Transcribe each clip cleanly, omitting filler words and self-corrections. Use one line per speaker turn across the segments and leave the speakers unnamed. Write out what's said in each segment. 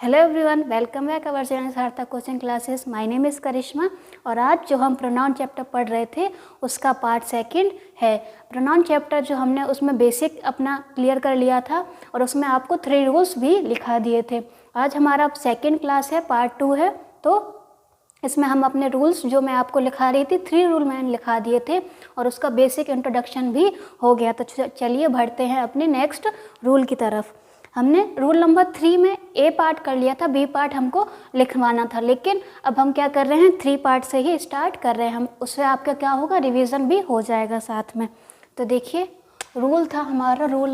Hello everyone, welcome back our channel Sarthak coaching classes. My name is Karishma और आज जो हम प्रोनाउन चैप्टर पढ़ रहे थे उसका पार्ट सेकंड है। प्रोनाउन चैप्टर जो हमने उसमें बेसिक अपना क्लियर कर लिया था और उसमें आपको 3 रूल्स भी लिखा दिए थे। आज हमारा सेकंड क्लास है, पार्ट 2 है, तो इसमें हम अपने रूल्स जो मैं आपको लिखा रही थी 3 रूल मैंने लिखा दिए थे और उसका बेसिक इंट्रोडक्शन भी हो गया। तो चलिए बढ़ते हैं अपने नेक्स्ट रूल की तरफ। हमने रूल नंबर 3 में ए पार्ट कर लिया था, बी पार्ट हमको लिखवाना था, लेकिन अब हम क्या कर रहे हैं 3 पार्ट से ही स्टार्ट कर रहे हैं हम। उससे आपका क्या होगा, रिवीजन भी हो जाएगा साथ में। तो देखिए रूल था हमारा, रूल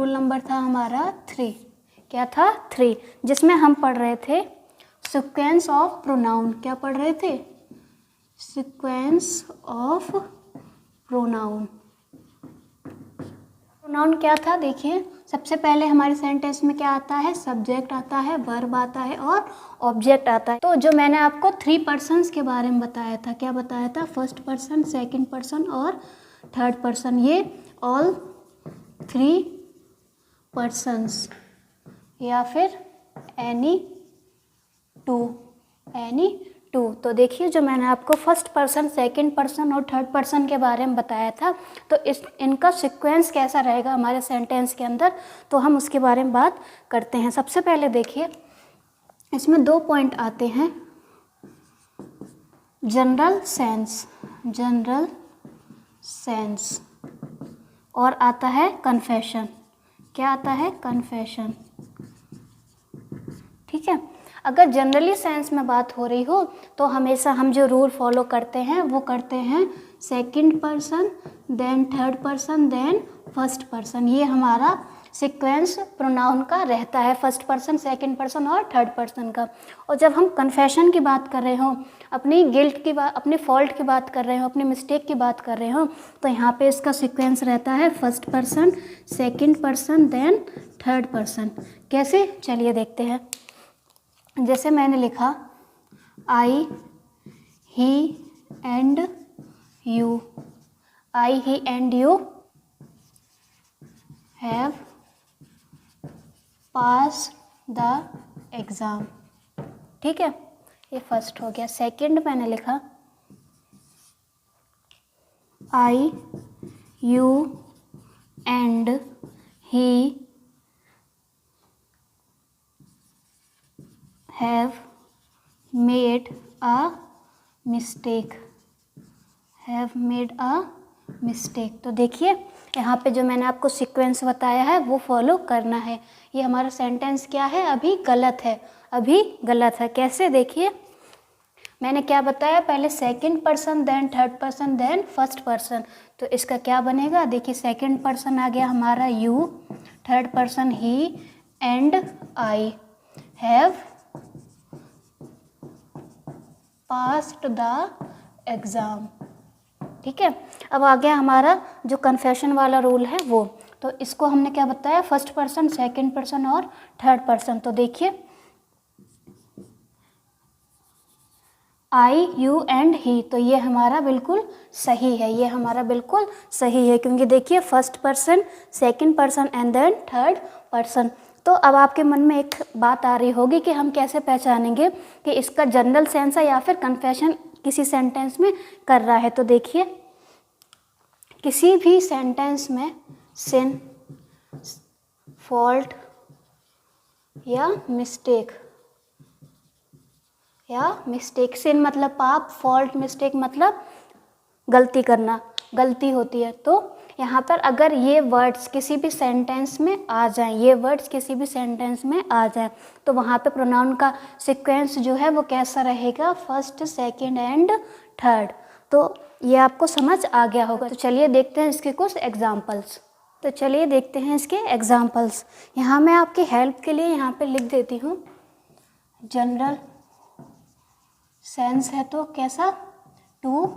नंबर था हमारा 3। क्या था 3, जिसमें हम पढ़ रहे थे सीक्वेंस ऑफ प्रोनाउन। क्या पढ़ रहे थे? Sequence of pronoun. प्रोनाउन क्या था देखिए, सबसे पहले हमारे सेंटेंस में क्या आता है, सब्जेक्ट आता है, वर्ब आता है और ऑब्जेक्ट आता है। तो जो मैंने आपको 3 पर्सन्स के बारे में बताया था, क्या बताया था, फर्स्ट पर्सन, सेकंड पर्सन और थर्ड पर्सन। ये ऑल 3 पर्सन्स या फिर एनी टू। तो देखिए जो मैंने आपको फर्स्ट पर्सन, सेकंड पर्सन और थर्ड पर्सन के बारे में बताया था, तो इनका सीक्वेंस कैसा रहेगा हमारे सेंटेंस के अंदर, तो हम उसके बारे में बात करते हैं। सबसे पहले देखिए इसमें 2 पॉइंट आते हैं, जनरल सेंस और आता है कन्फेशन। क्या आता है? कन्फेशन। ठीक है, अगर जनरली सेंस में बात हो रही हो तो हमेशा हम जो रूल फॉलो करते हैं वो करते हैं second person, then third person, then first person. ये हमारा सीक्वेंस प्रोनाउन का रहता है, फर्स्ट पर्सन, सेकंड पर्सन और थर्ड पर्सन का। और जब हम कन्फेशन की बात कर रहे हो, अपनी गिल्ट की बात, अपने फॉल्ट की बात कर रहे हो, अपनी मिस्टेक की बात कर रहे हो, तो यहाँ पे इसका सीक्वेंस रहता है first person, second person, then third person. कैसे, चलिए देखते हैं। जैसे मैंने लिखा I, he and you. I, he and you have pass the exam. ठीक है, ये फर्स्ट हो गया। सेकंड मैंने लिखा I, you and he have made a mistake। तो देखिए यहाँ पे जो मैंने आपको सीक्वेंस बताया है वो फॉलो करना है। ये हमारा सेंटेंस क्या है, अभी गलत है। कैसे, देखिए मैंने क्या बताया, पहले second person, then third person, then first person. तो इसका क्या बनेगा, देखिए सेकंड पर्सन आ गया हमारा you, third person he and I have passed the exam. ठीक है, अब आ गया हमारा जो कन्फेशन वाला रूल है वो। तो इसको हमने क्या बताया, फर्स्ट पर्सन, सेकंड पर्सन और थर्ड पर्सन। तो देखिए आई, यू एंड ही, तो ये हमारा बिल्कुल सही है, क्योंकि देखिए first person, second person and then third person. तो अब आपके मन में एक बात आ रही होगी कि हम कैसे पहचानेंगे कि इसका जनरल सेंस है या फिर कन्फेशन किसी सेंटेंस में कर रहा है। तो देखिए किसी भी सेंटेंस में सिन, फॉल्ट या मिस्टेक, सिन मतलब पाप, फॉल्ट, मिस्टेक मतलब गलती करना, गलती होती है। तो यहाँ पर अगर ये वर्ड्स किसी भी सेंटेंस में आ जाएं, तो वहाँ पे प्रोनाउन का सीक्वेंस जो है वो कैसा रहेगा, फर्स्ट, सेकंड एंड थर्ड। तो ये आपको समझ आ गया होगा। तो चलिए देखते हैं इसके कुछ एग्जाम्पल्स। यहाँ मैं आपकी हेल्प के लिए यहाँ पे लिख देती हूँ, जनरल सेंस है तो कैसा, 2,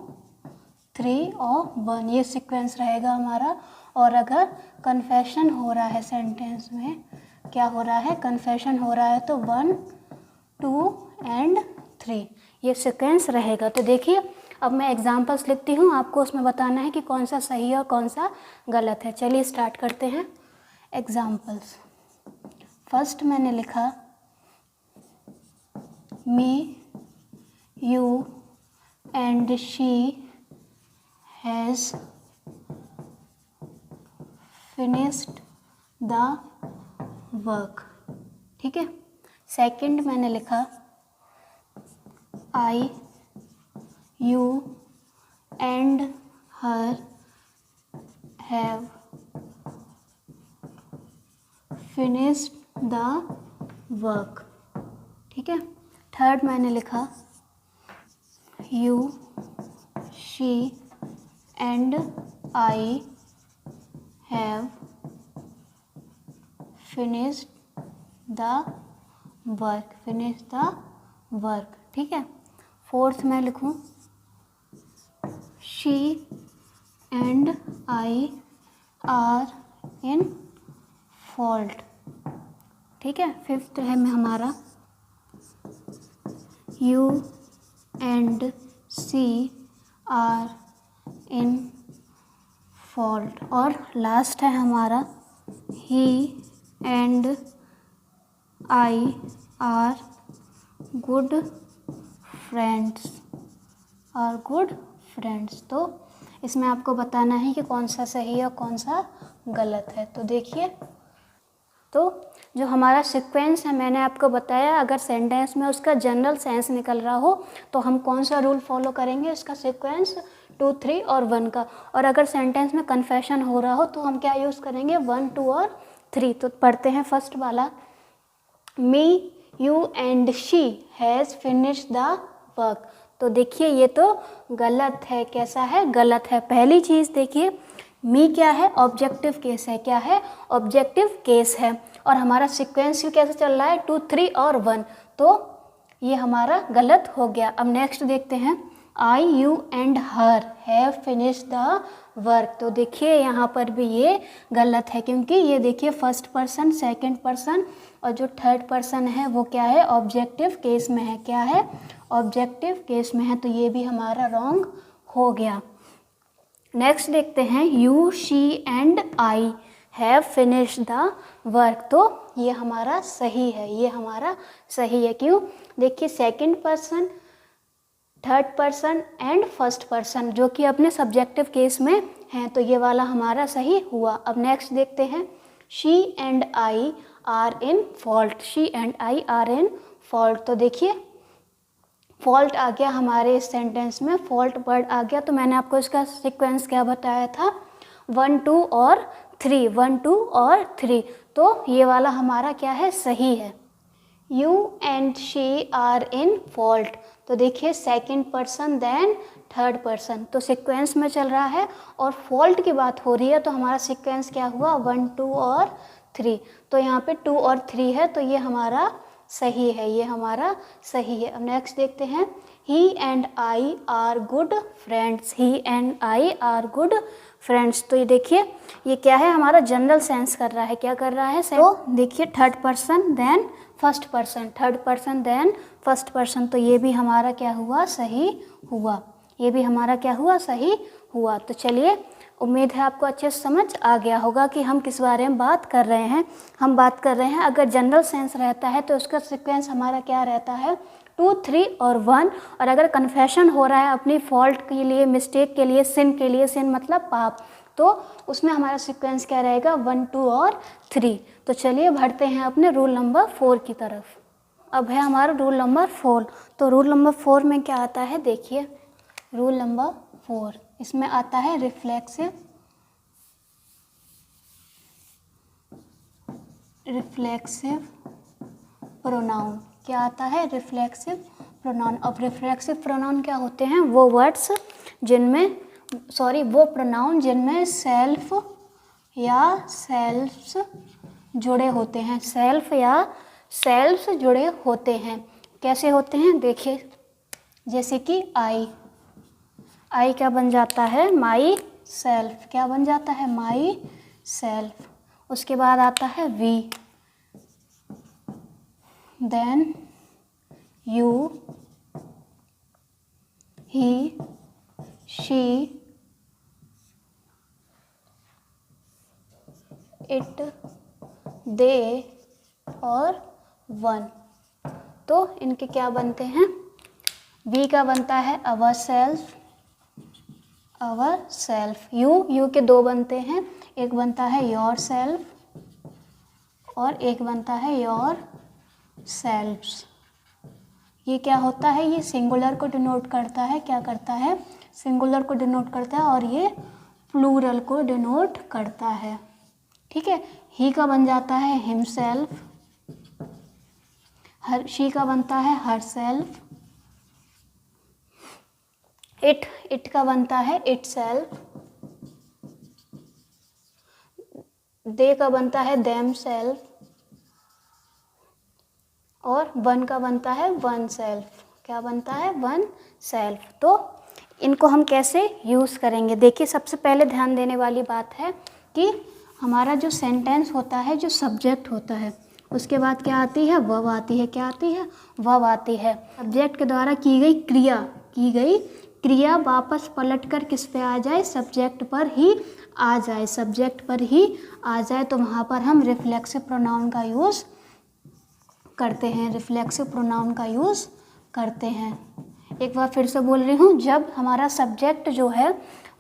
3 और 1, ये सीक्वेंस रहेगा हमारा। और अगर कन्फेशन हो रहा है सेंटेंस में, क्या हो रहा है, कन्फेशन हो रहा है, तो 1, 2 एंड 3 ये सीक्वेंस रहेगा। तो देखिए अब मैं एग्जांपल्स लिखती हूँ, आपको उसमें बताना है कि कौन सा सही है और कौन सा गलत है। चलिए स्टार्ट करते हैं एग्जांपल्स। फर्स्ट मैंने लिखा me, you and she has finished the work. ठीक है। सेकंड मैंने लिखा I, you and her have finished the work. ठीक है। थर्ड मैंने लिखा you, she and I have finished the work, finish the work. ठीक है। फोर्थ मैं लिखूं she and I are in fault. ठीक है। फिफ्थ है में हमारा you and she are in fault. और लास्ट है हमारा he and I are good friends, are good friends. तो इसमें आपको बताना है कि कौन सा सही है और कौन सा गलत है। तो देखिए, तो जो हमारा सीक्वेंस है मैंने आपको बताया, अगर सेंटेंस में उसका जनरल सेंस निकल रहा हो तो हम कौन सा रूल फॉलो करेंगे, इसका सीक्वेंस 2, 3 और 1 का। और अगर सेंटेंस में कन्फेशन हो रहा हो तो हम क्या यूज़ करेंगे, 1, 2 और 3। तो पढ़ते हैं फर्स्ट वाला, me, you and she has finished the work. तो देखिए ये तो गलत है। कैसा है, गलत है। पहली चीज़ देखिए, मी क्या है, ऑब्जेक्टिव केस है। क्या है, ऑब्जेक्टिव केस है। और हमारा सीक्वेंस कैसे चल रहा है, 2, 3 और 1। तो ये हमारा गलत हो गया। अब नेक्स्ट देखते हैं, I, you and her have finished the work. तो देखिए यहाँ पर भी ये गलत है, क्योंकि ये देखिए फर्स्ट पर्सन, सेकंड पर्सन और जो थर्ड पर्सन है वो क्या है, ऑब्जेक्टिव केस में है। क्या है, ऑब्जेक्टिव केस में है। तो ये भी हमारा रॉन्ग हो गया। नेक्स्ट देखते हैं, you, she and I have finished the work. तो ये हमारा सही है, ये हमारा सही है। क्यों, देखिए second person, third person and first person जो कि अपने सब्जेक्टिव केस में हैं, तो ये वाला हमारा सही हुआ। अब नेक्स्ट देखते हैं, she and I are in fault, she and I are in fault. तो देखिए फॉल्ट आ गया हमारे इस सेंटेंस में, फॉल्ट वर्ड आ गया। तो मैंने आपको इसका सीक्वेंस क्या बताया था, 1, 2 और 3, 1, 2 और 3। तो ये वाला हमारा क्या है, सही है। You and she are in fault. तो देखिए second person then third person, तो सीक्वेंस में चल रहा है और फॉल्ट की बात हो रही है। तो हमारा सीक्वेंस क्या हुआ, 1, 2 और 3। तो यहाँ पे 2 और 3 है, तो ये हमारा सही है, ये हमारा सही है। अब नेक्स्ट देखते हैं, he and I are good friends, he and I are good friends. तो ये देखिए ये क्या है, हमारा जनरल सेंस कर रहा है। क्या कर रहा है, तो देखिए third person then first person, third person then first person. तो ये भी हमारा क्या हुआ, सही हुआ। ये भी हमारा क्या हुआ, सही हुआ। तो चलिए, उम्मीद है आपको अच्छे से समझ आ गया होगा कि हम किस बारे में बात कर रहे हैं। हम बात कर रहे हैं, अगर जनरल सेंस रहता है तो उसका सीक्वेंस हमारा क्या रहता है, 2, 3 और 1। और अगर कन्फेशन हो रहा है अपनी फॉल्ट के लिए, मिस्टेक के लिए, सिन के लिए, सिन मतलब पाप, तो उसमें हमारा सीक्वेंस क्या रहेगा, 1, 2 और 3। तो चलिए बढ़ते हैं अपने रूल नंबर 4 की तरफ। अब है हमारा रूल नंबर 4। तो रूल नंबर 4 में क्या आता है, देखिए रूल नंबर 4 इसमें आता है रिफ्लेक्सिव प्रोनाउन। क्या आता है, रिफ्लेक्सिव प्रोनाउन। अब रिफ्लेक्सिव प्रोनाउन क्या होते हैं, वो वर्ड्स जिनमें, वो प्रोनाउन जिनमें सेल्फ या सेल्फ्स जुड़े होते हैं, सेल्फ या सेल्फ्स जुड़े होते हैं। कैसे होते हैं, देखिए जैसे कि आई क्या बन जाता है, माई सेल्फ। क्या बन जाता है, माई सेल्फ। उसके बाद आता है we, then you, he, she, it, they, और वन। तो इनके क्या बनते हैं, वी का बनता है our self, our self. You के दो बनते हैं, एक बनता है योर सेल्फ और एक बनता है योर सेल्फ्स। ये क्या होता है, ये सिंगुलर को डिनोट करता है, क्या करता है, सिंगुलर को डिनोट करता है और ये प्लूरल को डिनोट करता है। ठीक है, ही का बन जाता है हिमसेल्फ, शी का बनता है हर सेल्फ, इट का बनता है इट सेल्फ, दे का बनता है देम सेल्फ और वन का बनता है वन सेल्फ। क्या बनता है, वन सेल्फ। तो इनको हम कैसे यूज़ करेंगे, देखिए सबसे पहले ध्यान देने वाली बात है कि हमारा जो सेंटेंस होता है, जो सब्जेक्ट होता है, उसके बाद क्या आती है, वर्ब आती है। क्या आती है, वर्ब आती है। सब्जेक्ट के द्वारा की गई क्रिया वापस पलटकर किस पे आ जाए, सब्जेक्ट पर ही आ जाए, सब्जेक्ट पर ही आ जाए, तो वहाँ पर हम रिफ्लेक्सिव प्रोनाउन का यूज़ करते हैं, रिफ्लेक्सिव प्रोनाउन का यूज़ करते हैं। एक बार फिर से बोल रही हूँ, जब हमारा सब्जेक्ट जो है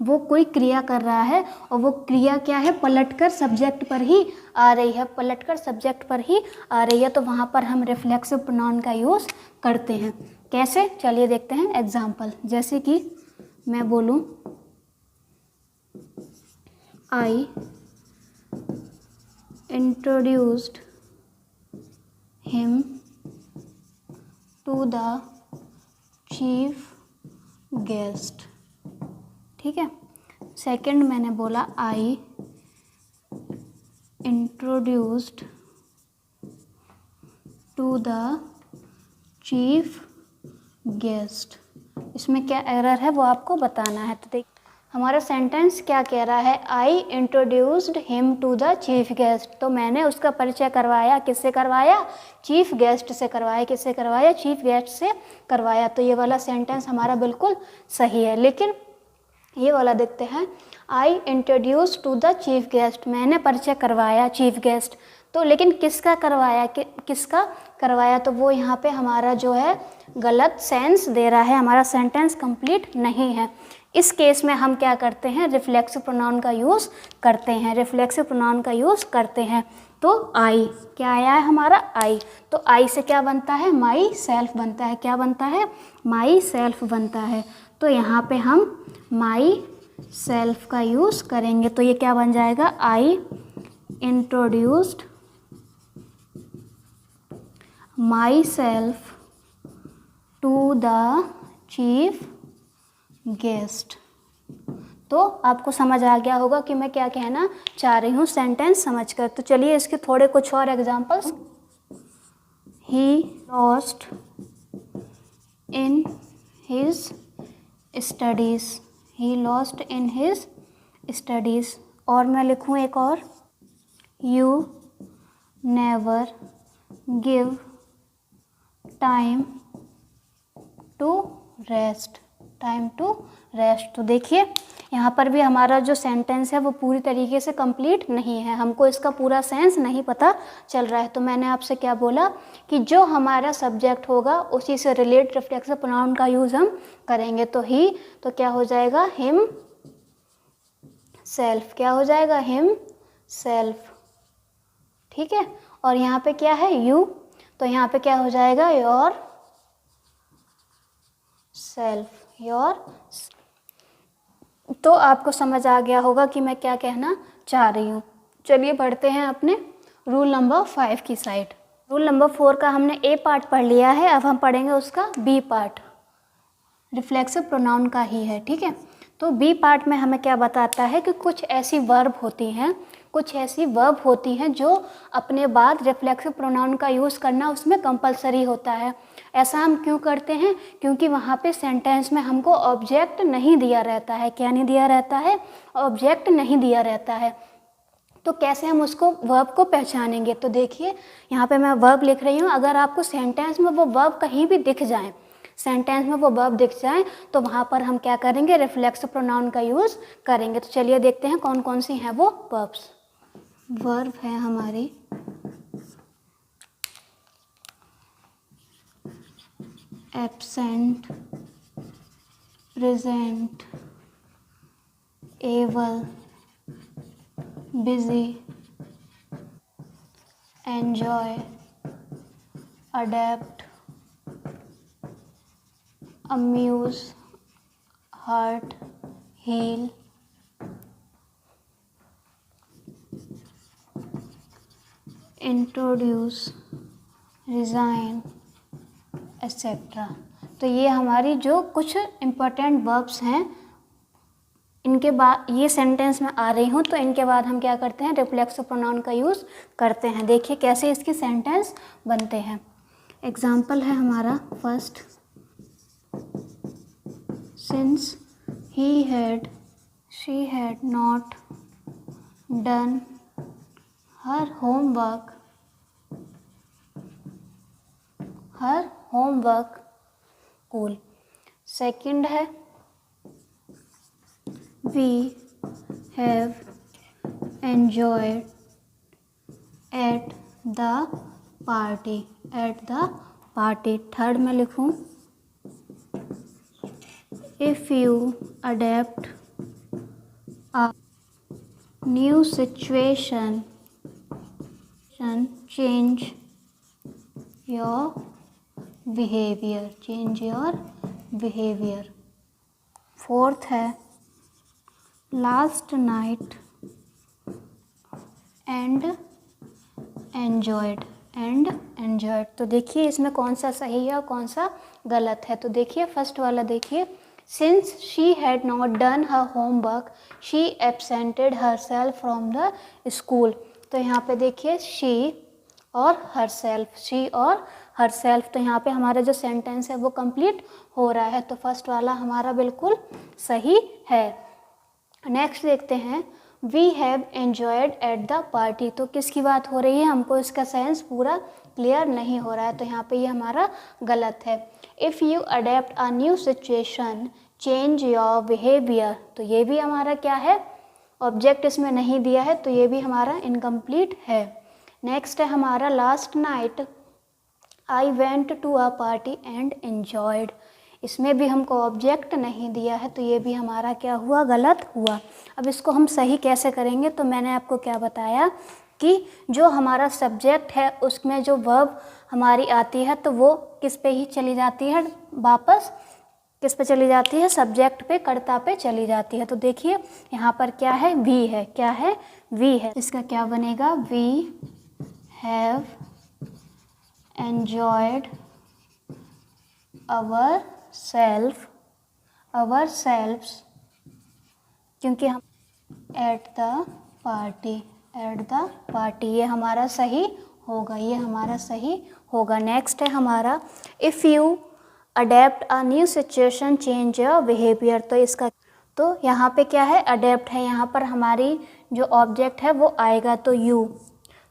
वो कोई क्रिया कर रहा है और वो क्रिया क्या है, पलटकर सब्जेक्ट पर ही आ रही है, पलटकर सब्जेक्ट पर ही आ रही है, तो वहाँ पर हम रिफ्लेक्सिव प्रोनाउन का यूज़ करते हैं। कैसे, चलिए देखते हैं एग्जाम्पल। जैसे कि मैं बोलूँ I introduced him to the chief guest. ठीक है, सेकंड मैंने बोला I introduced to the chief guest. इसमें क्या एरर है वो आपको बताना है। तो देख, हमारा सेंटेंस क्या कह रहा है, I introduced him to the chief guest. तो मैंने उसका परिचय करवाया, किससे करवाया, चीफ गेस्ट से करवाया। किससे करवाया, चीफ गेस्ट से करवाया। तो ये वाला सेंटेंस हमारा बिल्कुल सही है। लेकिन ये वाला देखते हैं, I introduce to the chief guest, मैंने परिचय करवाया चीफ गेस्ट। तो लेकिन किसका करवाया, किसका करवाया, तो वो यहाँ पे हमारा जो है गलत सेंस दे रहा है, हमारा सेंटेंस कंप्लीट नहीं है। इस केस में हम क्या करते हैं, रिफ्लेक्सिव प्रोनाउन का यूज़ करते हैं, रिफ्लेक्सिव प्रोनाउन का यूज़ करते हैं। तो आई क्या आया है हमारा, आई। तो आई से क्या बनता है, माई सेल्फ बनता है। क्या बनता है, माई सेल्फ बनता है। तो यहाँ पे हम माई सेल्फ का यूज़ करेंगे। तो ये क्या बन जाएगा, I introduced myself to the chief guest. तो आपको समझ आ गया होगा कि मैं क्या कहना चाह रही हूँ सेंटेंस समझकर। तो चलिए इसके थोड़े कुछ और examples. He lost in his studies, he lost in his studies. और मैं लिखूँ एक और, you never give time to rest, time to rest. तो देखिए यहाँ पर भी हमारा जो सेंटेंस है वो पूरी तरीके से कंप्लीट नहीं है, हमको इसका पूरा सेंस नहीं पता चल रहा है। तो मैंने आपसे क्या बोला कि जो हमारा सब्जेक्ट होगा उसी से रिलेट रिफ्लेक्सिव प्रोनाउन का यूज़ हम करेंगे। तो ही, तो क्या हो जाएगा, हिम सेल्फ। क्या हो जाएगा, हिम सेल्फ। ठीक है, और यहाँ पे क्या है, यू, तो यहाँ पे क्या हो जाएगा, योर सेल्फ, योर। तो आपको समझ आ गया होगा कि मैं क्या कहना चाह रही हूँ। चलिए बढ़ते हैं अपने रूल नंबर 5 की साइड। रूल नंबर 4 का हमने ए पार्ट पढ़ लिया है, अब हम पढ़ेंगे उसका बी पार्ट, रिफ्लेक्सिव प्रोनाउन का ही है। ठीक है, तो बी पार्ट में हमें क्या बताता है कि कुछ ऐसी वर्ब होती हैं, कुछ ऐसी वर्ब होती हैं जो अपने बाद रिफ्लेक्सिव प्रोनाउन का यूज़ करना उसमें कंपलसरी होता है। ऐसा हम क्यों करते हैं, क्योंकि वहाँ पे सेंटेंस में हमको ऑब्जेक्ट नहीं दिया रहता है। क्या नहीं दिया रहता है, ऑब्जेक्ट नहीं दिया रहता है। तो कैसे हम उसको वर्ब को पहचानेंगे, तो देखिए यहाँ पे मैं वर्ब लिख रही हूँ। अगर आपको सेंटेंस में वो वर्ब कहीं भी दिख जाए, सेंटेंस में वो वर्ब दिख जाए, तो वहाँ पर हम क्या करेंगे, रिफ्लेक्सिव प्रोनाउन का यूज़ करेंगे। तो चलिए देखते हैं कौन कौन सी हैं वो वर्ब्स। वर्ब है हमारी absent, present, able, busy, enjoy, adept, amuse, hurt, heal, introduce, resign, etcetera. तो ये हमारी जो कुछ इम्पोर्टेंट वर्ब्स हैं, इनके बाद ये सेंटेंस में आ रही हूँ तो इनके बाद हम क्या करते हैं, रिफ्लेक्सिव प्रोनाउन का यूज़ करते हैं। देखिए कैसे इसके सेंटेंस बनते हैं। एग्जाम्पल है हमारा first, since he had, she had not done her homework cool. Second है, we have enjoyed at the party। Third में लिखूं, if you adapt a new situation, change your behavior। Fourth है, last night and enjoyed. तो देखिए इसमें कौन सा सही है और कौन सा गलत है। तो देखिए फर्स्ट वाला देखिए, since she had not done her homework she absented herself from the school. तो यहाँ पे देखिए शी और हर सेल्फ, तो यहाँ पे हमारा जो सेंटेंस है वो कंप्लीट हो रहा है। तो फर्स्ट वाला हमारा बिल्कुल सही है। नेक्स्ट देखते हैं, we have enjoyed at the party. तो किसकी बात हो रही है, हमको इसका सेंस पूरा क्लियर नहीं हो रहा है, तो यहाँ पे ये हमारा गलत है। If you adapt a new situation change your behaviour. तो ये भी हमारा क्या है, ऑब्जेक्ट इसमें नहीं दिया है, तो ये भी हमारा इनकम्प्लीट है। नेक्स्ट है हमारा, last night I went to a party and enjoyed. इसमें भी हमको ऑब्जेक्ट नहीं दिया है, तो ये भी हमारा क्या हुआ, गलत हुआ। अब इसको हम सही कैसे करेंगे, तो मैंने आपको क्या बताया कि जो हमारा सब्जेक्ट है उसमें जो वर्ब हमारी आती है तो वो किस पे ही चली जाती है, वापस किस पे चली जाती है, सब्जेक्ट पे, कर्ता पे चली जाती है। तो देखिए यहाँ पर क्या है, वी है, क्या है, वी है। इसका क्या बनेगा, we have enjoyed ourselves, क्योंकि हम एट द पार्टी, ये हमारा सही होगा, ये हमारा सही होगा। नेक्स्ट है हमारा, if you adapt a new situation change your behaviour. तो इसका, तो यहाँ पे क्या है, अडेप्ट है, यहाँ पर हमारी जो ऑब्जेक्ट है वो आएगा, तो यू,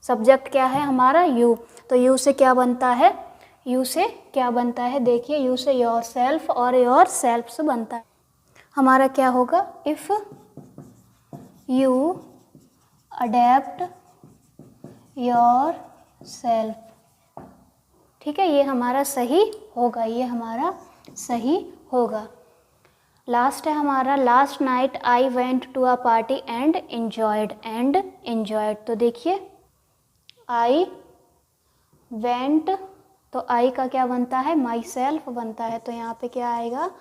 सब्जेक्ट क्या है हमारा, यू, तो यू से क्या बनता है, यू से क्या बनता है, देखिए यू से योर सेल्फ और योर सेल्फ से बनता है। हमारा क्या होगा, if you adapt your self. ठीक है, ये हमारा सही होगा, ये हमारा सही होगा। लास्ट है हमारा, last night I went to a party and enjoyed. तो देखिए आई वेंट, तो आई का क्या बनता है, माई सेल्फ बनता है, तो यहाँ पे क्या आएगा,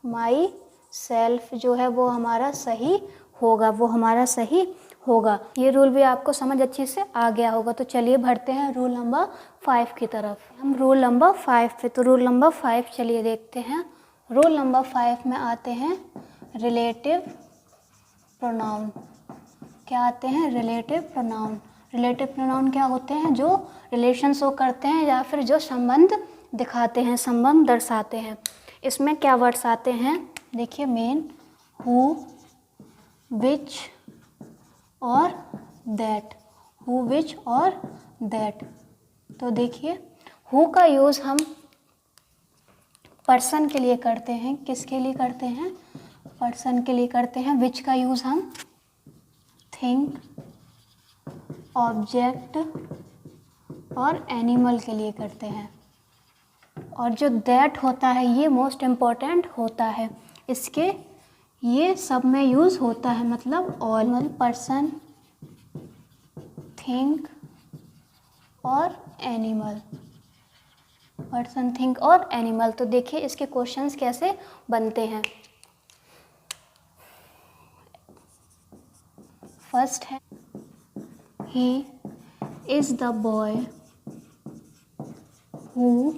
माई सेल्फ जो है वो हमारा सही होगा, वो हमारा सही होगा। ये रूल भी आपको समझ अच्छे से आ गया होगा। तो चलिए बढ़ते हैं रूल नंबर 5 की तरफ। हम रूल नंबर 5 पे, तो रूल नंबर 5 चलिए देखते हैं। रूल नंबर 5 में आते हैं रिलेटिव प्रोनाउन। क्या आते हैं, रिलेटिव प्रोनाउन। रिलेटिव प्रोनाउन क्या होते हैं, जो रिलेशन शो करते हैं या फिर जो संबंध दिखाते हैं, संबंध दर्शाते हैं। इसमें क्या वर्ड्स आते हैं, देखिए मेन, हु, विच और दैट, हु, विच और दैट। तो देखिए हु का यूज़ हम पर्सन के लिए करते हैं, किसके लिए करते हैं, पर्सन के लिए करते हैं। विच का यूज़ हम थिंग, ऑब्जेक्ट और एनिमल के लिए करते हैं। और जो दैट होता है ये मोस्ट इम्पॉर्टेंट होता है, इसके ये सब में यूज़ होता है, मतलब ऑल, पर्सन, थिंक और एनिमल, पर्सन, थिंक और एनिमल। तो देखिए इसके क्वेश्चंस कैसे बनते हैं। फर्स्ट है he is the boy who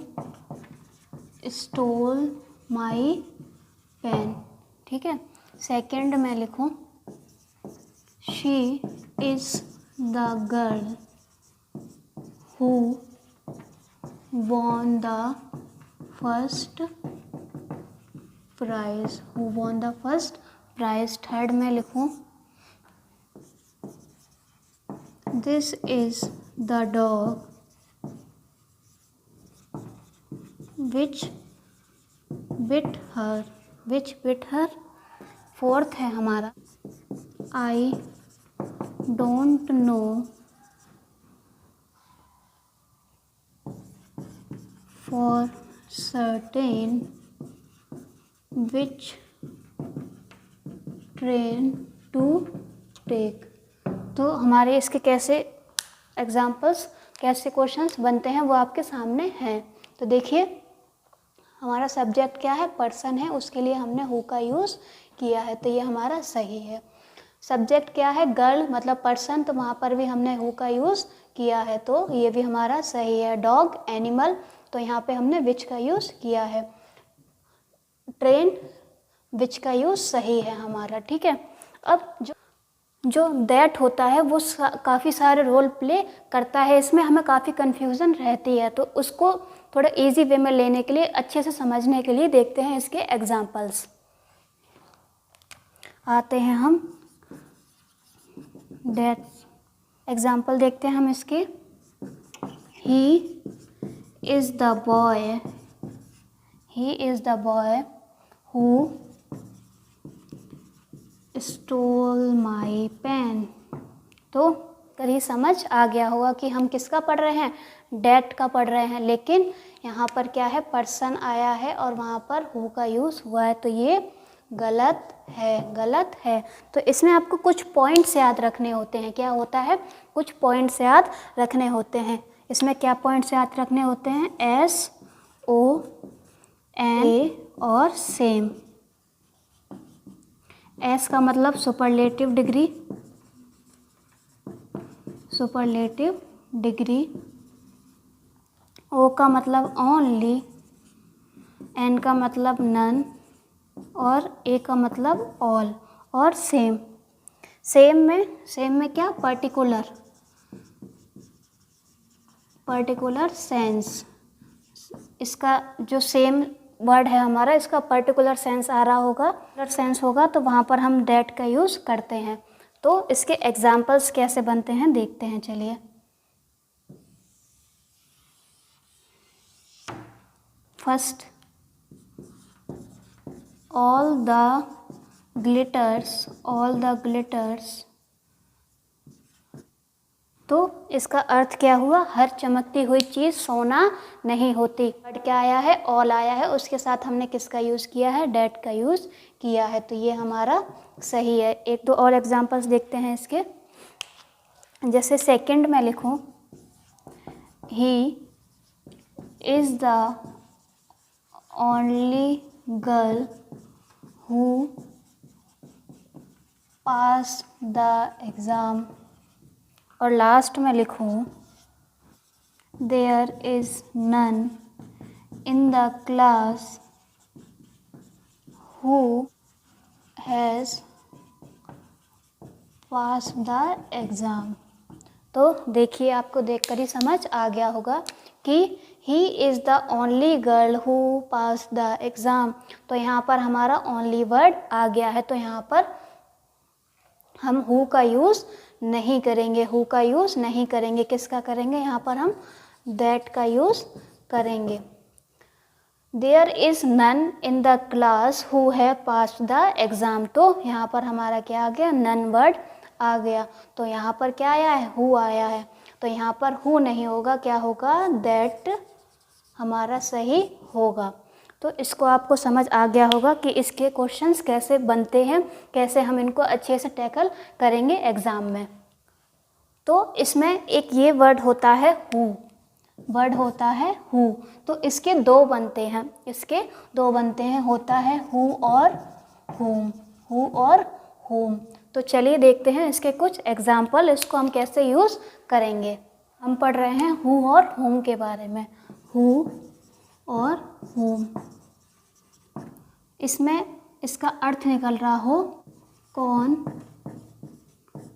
stole my pen, ठीक है। सेकंड में लिखूं she is the girl who won the first prize, who won the first prize। Third में लिखूं this is the dog which bit her। Fourth है हमारा I don't know for certain which train to take। तो हमारे इसके कैसे examples, कैसे questions बनते हैं वो आपके सामने हैं। तो देखिए हमारा सब्जेक्ट क्या है, पर्सन है, उसके लिए हमने हु का यूज़ किया है, तो ये हमारा सही है। सब्जेक्ट क्या है, गर्ल मतलब पर्सन, तो वहाँ पर भी हमने हु का यूज़ किया है, तो ये भी हमारा सही है। डॉग एनिमल, तो यहाँ पे हमने विच का यूज़ किया है। ट्रेन, विच का यूज़ सही है हमारा, ठीक है। अब जो दैट होता है वो काफ़ी सारे रोल प्ले करता है, इसमें हमें काफ़ी कन्फ्यूज़न रहती है, तो उसको थोड़ा इजी वे में लेने के लिए, अच्छे से समझने के लिए देखते हैं इसके एग्जाम्पल्स। आते हैं हम दैट एग्जाम्पल देखते हैं हम इसके। He is the boy who stole my pen. तो कहीं समझ आ गया होगा कि हम किसका पढ़ रहे हैं, डेट का पढ़ रहे हैं, लेकिन यहाँ पर क्या है, पर्सन आया है और वहाँ पर हु का यूज़ हुआ है, तो ये गलत है। तो इसमें आपको कुछ पॉइंट्स याद रखने होते हैं। क्या होता है, कुछ पॉइंट्स याद रखने होते हैं। इसमें क्या पॉइंट्स याद रखने होते हैं, एस, ओ, एन और सेम। एस का मतलब सुपरलेटिव डिग्री, ओ का मतलब ओनली, एन का मतलब नन और ए का मतलब ऑल, और सेम में क्या, पर्टिकुलर सेंस। इसका जो सेम वर्ड है हमारा, इसका पर्टिकुलर सेंस आ रहा होगा, तो वहाँ पर हम दैट का यूज़ करते हैं। तो इसके एग्जाम्पल्स कैसे बनते हैं देखते हैं, चलिए। फर्स्ट, ऑल द ग्लिटर्स, तो इसका अर्थ क्या हुआ, हर चमकती हुई चीज़ सोना नहीं होती। वर्ड क्या आया है, ऑल आया है, उसके साथ हमने किसका यूज़ किया है, डेट का यूज़ किया है, तो ये हमारा सही है। एक दो और एग्जांपल्स देखते हैं इसके। जैसे सेकंड में लिखूं, he is the only girl who pass the exam. और लास्ट में लिखूं, there is none in the class who has pass the exam. तो देखिए आपको देखकर ही समझ आ गया होगा कि ही is the only girl who pass the exam. तो यहाँ पर हमारा ओनली वर्ड आ गया है, तो यहाँ पर हम हु का यूज़ नहीं करेंगे, किसका करेंगे, यहाँ पर हम दैट का यूज़ करेंगे। There is none in the class who have passed the exam, तो यहाँ पर हमारा क्या आ गया, नन वर्ड आ गया, तो यहाँ पर क्या आया है, हु आया है, तो यहाँ पर हु नहीं होगा, क्या होगा, दैट हमारा सही होगा। तो इसको आपको समझ आ गया होगा कि इसके क्वेश्चंस कैसे बनते हैं, कैसे हम इनको अच्छे से टैकल करेंगे एग्ज़ाम में। तो इसमें एक ये वर्ड होता है हु, वर्ड होता है हु। तो इसके दो बनते हैं, इसके दो बनते हैं, होता है हु और हुम, हु और हुम। तो चलिए देखते हैं इसके कुछ एग्जाम्पल, इसको हम कैसे यूज़ करेंगे। हम पढ़ रहे हैं हु और हुम के बारे में, हु और हुम। इसमें इसका अर्थ निकल रहा हो कौन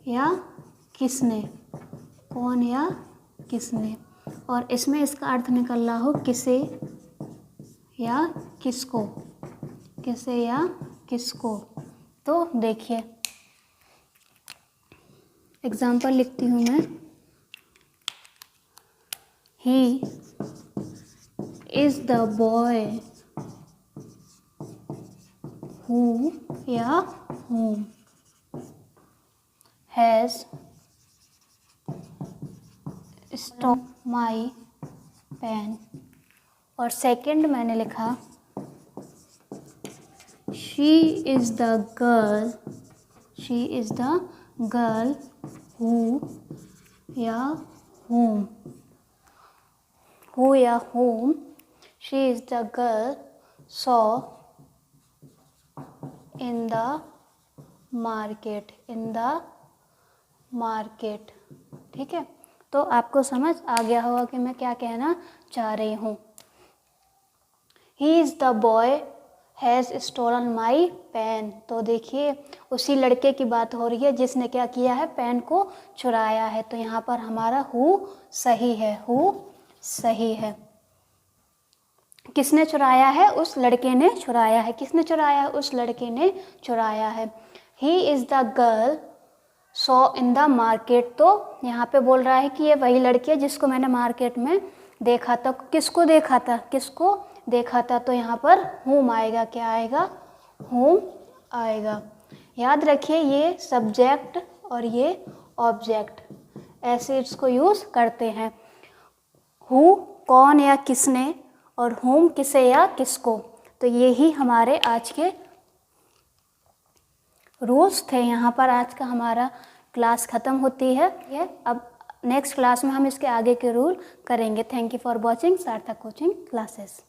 या किसने, कौन या किसने, और इसमें इसका अर्थ निकल रहा हो किसे या किसको, किसे या किसको। तो देखिए एग्जाम्पल लिखती हूँ मैं। ही इज़ द बॉय हु या whom has stolen my pen। और सेकंड मैंने लिखा she is the girl, she is the girl who या whom, who या whom, she is the girl saw in the market, in the market। ठीक है, तो आपको समझ आ गया होगा कि मैं क्या कहना चाह रही हूँ। He is the boy has stolen my pen। तो देखिए उसी लड़के की बात हो रही है जिसने क्या किया है, पेन को चुराया है। तो यहाँ पर हमारा हु सही है, हु सही है। किसने चुराया है, उस लड़के ने चुराया है। किसने चुराया है, उस लड़के ने चुराया है। He is the girl saw in the market. तो यहाँ पे बोल रहा है कि ये वही लड़की है जिसको मैंने मार्केट में देखा था। किसको देखा था, किसको देखा था। तो यहाँ पर whom आएगा, क्या आएगा, whom आएगा। याद रखिए ये सब्जेक्ट और ये ऑब्जेक्ट ऐसे इसको यूज़ करते हैं। हु कौन या किसने, और whom किसे या किसको। तो ये ही हमारे आज के रूल्स थे। यहाँ पर आज का हमारा क्लास ख़त्म होती है। अब नेक्स्ट क्लास में हम इसके आगे के रूल करेंगे। थैंक यू फॉर वॉचिंग सार्थक कोचिंग क्लासेस।